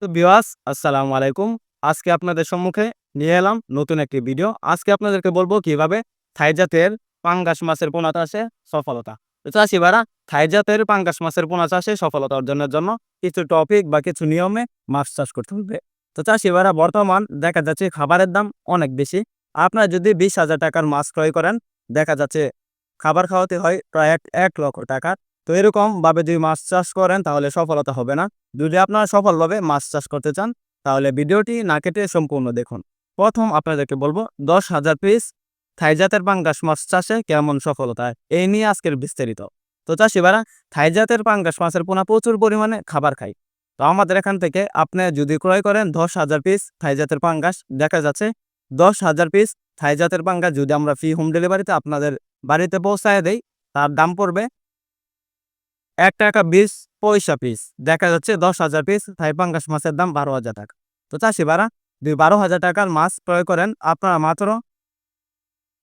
তো ভিউয়ার্স আসসালামু আলাইকুম। আজকে আপনাদের সম্মুখে নিয়ে এলাম নতুন একটি ভিডিও। আজকে আপনাদেরকে বলবো কিভাবে থাই জাতের পাঙ্গাস মাছের পোনা চাষে সফলতা। তো চাষী ভাইরা থাই জাতের পাঙ্গাস মাছের পোনা চাষে সফলতা অর্জনের জন্য কিছু টপিক বা কিছু নিয়মে মাছ চাষ করতে হবে। তো চাষী ভাইরা বর্তমান দেখা যাচ্ছে খাবারের দাম অনেক বেশি। আপনারা যদি 20,000 টাকার মাছ ক্রয় করেন, দেখা যাচ্ছে খাবার খাওয়াতে হয় প্রায় 1 লক্ষ টাকা। তো এরকম ভাবে যদি মাছ চাষ করেন তাহলে সফলতা হবে না। যদি আপনারা সফলভাবে মাছ চাষ করতে চান তাহলে ভিডিওটি না কেটে সম্পূর্ণ দেখুন। প্রথম আপনাদেরকে বলবো 10,000 পিস থাই জাতের পাঙ্গাস মাছ চাষে কেমন সফলতা এই নিয়ে আজকের বিস্তারিত। তো চাষি ভাইরা থাই জাতের পাঙ্গাস মাছের পোনা প্রচুর পরিমাণে খাবার খায়। তো আমাদের এখান থেকে আপনি যদি ক্রয় করেন 10,000 পিস থাই জাতের পাঙ্গাস, দেখা যাচ্ছে 10,000 পিস থাই জাতের পাঙ্গাস যদি আমরা ফ্রি হোম ডেলিভারিতে আপনাদের বাড়িতে পৌঁছায় দেই, তার দাম পড়বে ৳1.20 পিস। দেখা যাচ্ছে 10,000 পিস থাই পাঙ্গাস মাছের দাম 12,000 টাকা। তো চাষি ভাইরা যদি 12,000 টাকার মাছ ক্রয় করেন, আপনারা মাত্র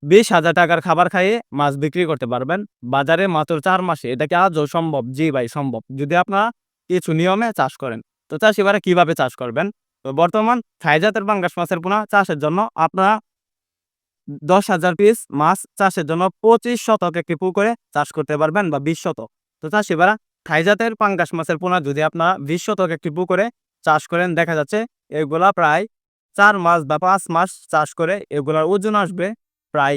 20,000 টাকার খাবার খাইয়ে মাছ বিক্রি করতে পারবেন বাজারে মাত্র 4 মাসে। এটা কি আদৌ সম্ভব? জি ভাই সম্ভব। যদি আপনারা কিছু নিয়মে চাষ করেন। তো চাষি ভাইরা কিভাবে চাষ করবেন? তো বর্তমান থাই জাতের পাঙ্গাস মাছের পোনা চাষের জন্য আপনারা 10,000 পিস মাছ চাষের জন্য 25 শতক একটি পুকুরে চাষ করতে পারবেন বা 20 শতক। তো চাষি ভাইরা থাই জাতের পাঙ্গাস মাছের পোনা যদি আপনারা 20 শতক একটি পুকুরে চাষ করেন, দেখা যাচ্ছে এগুলা প্রায় 4 মাস বা 5 মাস চাষ করে এগুলার ওজন আসবে প্রায়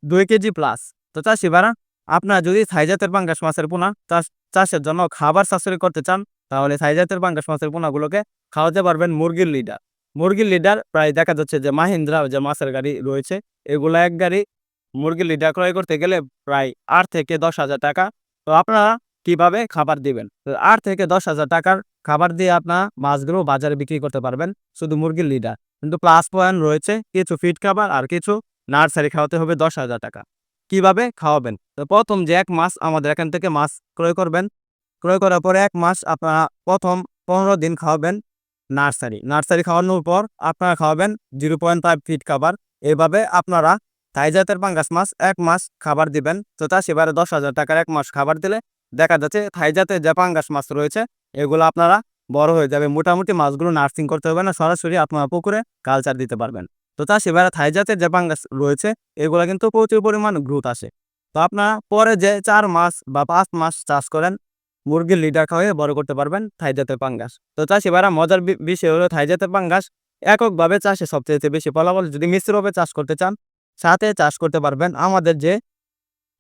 2 কেজি প্লাস। তো চাষি ভাইরা আপনারা যদি থাই জাতের পাঙ্গাস মাছের পোনা চাষের জন্য খাবার সাশ্রয় করতে চান, তাহলে থাই জাতের পাঙ্গাস মাছের পোনাগুলোকে খাওয়াতে পারবেন মুরগির লিডার। মুরগির লিডার প্রায় দেখা যাচ্ছে যে মাহিন্দ্রা যে মাছের গাড়ি রয়েছে, এগুলা এক গাড়ি মুরগির লিডার ক্রয় করতে গেলে প্রায় 8 থেকে 10,000 টাকা। তো আপনারা কিভাবে খাবার দিবেন? তো 8 থেকে 10,000 টাকার খাবার দিয়ে আপনারা মাছগুলো বাজারে বিক্রি করতে পারবেন শুধু মুরগির লিডার। কিন্তু প্লাস পয়েন্ট রয়েছে, কিছু ফিড খাবার আর কিছু নার্সারি খাওয়াতে হবে 10,000 টাকা। কিভাবে খাওয়াবেন? তো প্রথম যে 1 মাস আমাদের এখান থেকে মাছ ক্রয় করবেন, ক্রয় করার পরে 1 মাস আপনারা প্রথম 15 দিন খাওয়াবেন নার্সারি খাওয়ানোর পর আপনারা খাওয়াবেন 0.5 ফিট খাবার। এভাবে আপনারা থাই জাতের পাঙ্গাস মাছ 1 মাস খাবার দিবেন। তো চাষি ভাইরা 10,000 টাকার 1 মাস খাবার দিলে দেখা যাচ্ছে থাই জাতের যে পাঙ্গাস মাছ রয়েছে এগুলো আপনারা বড় হয়ে যাবে। মোটামুটি মাছগুলো নার্সিং করতে হবে না, সরাসরি আপনারা পুকুরে কালচার দিতে পারবেন। তো চাষি ভাইরা থাই জাতের যে পাঙ্গাস রয়েছে এগুলা কিন্তু প্রচুর পরিমাণ গ্রোথ আসে। তো আপনারা পরে যে 4 মাস বা 5 মাস চাষ করেন, মুরগির লিডার খাওয়িয়ে বড় করতে পারবেন থাই জাতের পাঙ্গাস। তো চাষি ভাইরা মজার বিষয় হলো থাই জাতের পাঙ্গাস এককভাবে চাষে সবচেয়ে বেশি ফলাফল। যদি মিশ্রভাবে চাষ করতে চান, সাথে চাষ করতে পারবেন আমাদের যে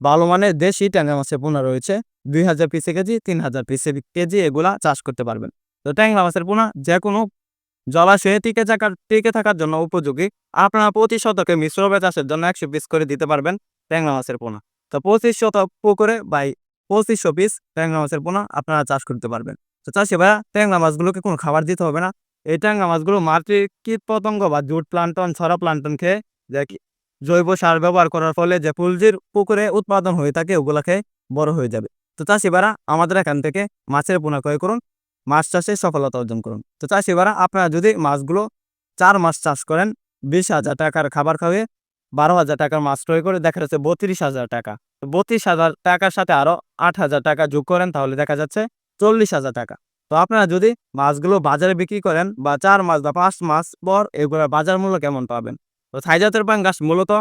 ভালো মানের দেশি ট্যাংরা মাছের পোনা রয়েছে, 2,000 পিসে কেজি, 3,000 পিসে কেজি এগুলা চাষ করতে পারবেন। তো ট্যাংরা মাছের পোনা যেকোনো জলাশয়ে টিকে থাকার জন্য উপযোগী। আপনারা প্রতি শতকে মিশ্রভাবে চাষের জন্য 100 পিস করে দিতে পারবেন ট্যাংরা মাছের পোনা। তো 25 শতক পুকুরে বাই 2500 পিস ট্যাংরা মাছের পোনা আপনারা চাষ করতে পারবেন। তো চাষি ভাইয়া ট্যাংরা মাছগুলোকে কোনো খাবার দিতে হবে না। এই ট্যাংরা মাছগুলো মাটির কীটপতঙ্গ বা জুট প্লান্টন, ছড়া প্লান্টন খেয়ে যে জৈব সার ব্যবহার করার ফলে যে পুলজির পুকুরে উৎপাদন হয়ে থাকে ওগুলা খেয়ে বড় হয়ে যাবে। তো চাষি ভাইরা আমাদের এখান থেকে মাছের পোনা ক্রয় করুন, মাছ চাষে সফলতা অর্জন করুন। তো চাষি ভাইরা আপনারা যদি মাছগুলো 4 মাস চাষ করেন, 20,000 টাকার খাবার খাওয়িয়ে 12,000 টাকার মাছ ক্রয় করে দেখা যাচ্ছে 32,000 টাকা। তো 32,000 টাকার সাথে আরো 8,000 টাকা যোগ করেন তাহলে দেখা যাচ্ছে 40,000 টাকা। তো আপনারা যদি মাছগুলো বাজারে বিক্রি করেন বা 4 মাস বা 5 মাস পর এগুলোর বাজার মূল্য কেমন পাবেন? তো থাই জাতের পাঙ্গাস মূলত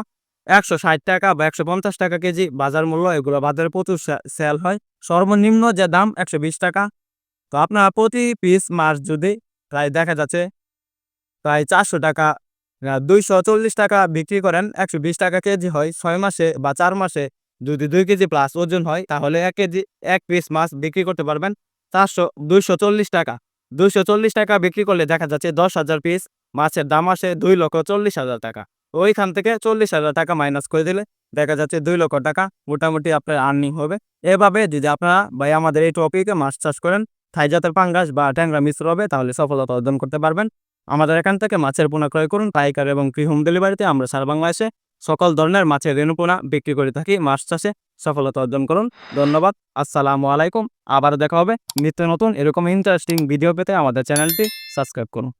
160 টাকা বা 150 টাকা কেজি বাজার মূল্য। এগুলো বাজারে প্রচুর সেল হয়। সর্বনিম্ন যে দাম 120 টাকা। তো আপনারা প্রতি পিস মাছ যদি প্রায় দেখা যাচ্ছে প্রায় 400 টাকা, 240 টাকা বিক্রি করেন, 120 টাকা কেজি হয়। 6 মাসে বা 4 মাসে যদি 2 কেজি প্লাস ওজন হয় তাহলে 1 পিস মাছ বিক্রি করতে পারবেন 240 টাকা। 240 টাকা বিক্রি করলে দেখা যাচ্ছে 10,000 পিস মাছের দাম আসে 2,40,000 টাকা। ওইখান থেকে 40,000 টাকা মাইনাস করে দিলে দেখা যাচ্ছে 2 লক্ষ টাকা মোটামুটি আপনার আর্নিং হবে। এভাবে যদি আপনারা ভাই আমাদের এই টপিকে মাছ চাষ করেন, থাই জাতের পাঙ্গাস বা ট্যাংরা মিশ্র হবে তাহলে সফলতা অর্জন করতে পারবেন। আমাদের এখান থেকে মাছের পোনা ক্রয় করুন পাইকারি এবং ফ্রি হোম ডেলিভারিতে। আমরা সারা বাংলাদেশে সকল ধরনের মাছের রেণু পোনা বিক্রি করে থাকি। মাছ চাষে সফলতা অর্জন করুন। ধন্যবাদ। আসসালামু আলাইকুম। আবার দেখা হবে নিত্য নতুন এরকম ইন্টারেস্টিং ভিডিও পেতে আমাদের চ্যানেলটি সাবস্ক্রাইব করুন।